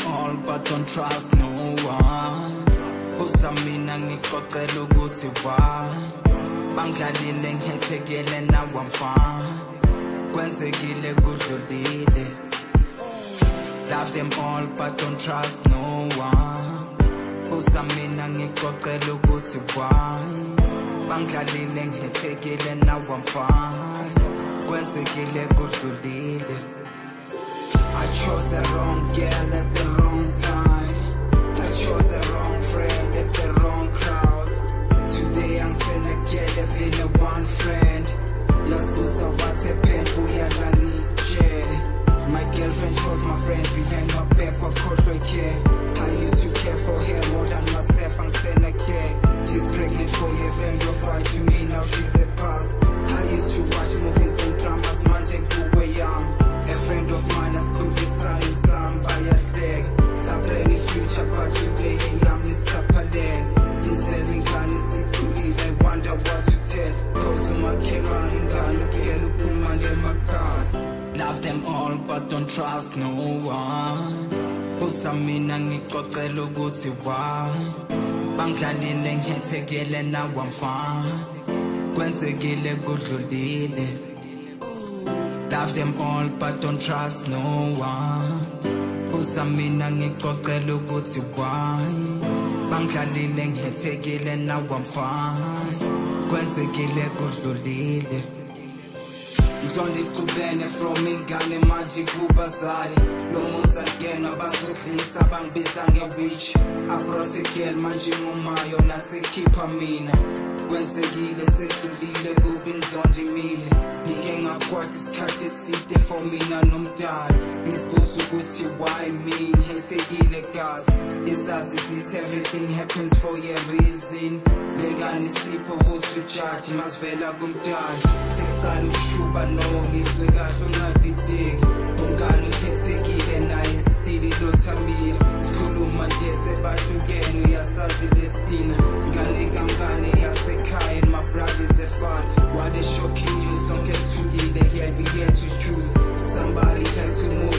all but don't trust no one. Usamina ngixoxela ukuthi why bangidlalile ngihethekele now I'm fine. Kwenzekile kudlulile. Love them all but don't trust no one. Usamina ngixoxela ukuthi why bangidlalile ngihethekele now I'm fine. Kwenzekile kudlulile. I chose the wrong girl at the wrong time. I chose the wrong friend at the wrong crowd. Today I'm gonna get even a one friend. Let's go so what's a pen buyala ngitshele. My girlfriend chose my friend behind my back wakhohlwa care. I used to care for her more than myself, angisena care. She's pregnant for her friend of fight to me, now she's a past. I used to watch movies and dramas, manje kuwe yami. A friend of mine has could be selling some by a leg. Some plenty future, but today I'm in Sapaden. He's selling gun, is included. I wonder what to tell. Cause my killer and gun, get up my car. Love them all, but don't trust no one. Usamina ngixoxela ukuthi why bangidlalile ngihethekele now I'm fine. Kwenzekile kudlulile. Love them all but don't trust no one. Usamina ngixoxela ukuthi why bangidlalile ngihethekile now I'm fine. Kwenzekile kudlulile. Mzondi kubene from ingane manje kubazali. Lo musa ngena basodlisa bangibiza nge-witch. I brought a girl manje ngumayo nasekhipha mina. Kwenzekile sedlulile kubi nzondi mile. Ngike ngakwati isikhathi eside for mina nomntana. Ngizibuza ukuthi why me ngihethekile gazi. Izazi zithi everything happens for a reason. Lengane isipho who to judge masivela kumntana. Sekuqala ushuba no ngizwe kahle ungadideki. Ungane uhethekile naye still lothamia. Sikhuluma nje sebahlukene uyasazi destina. Ngane kamngane yasekhaya and my brothers are far. What a shocking news, sonke sithukile yet we had to choose. Somebody had to move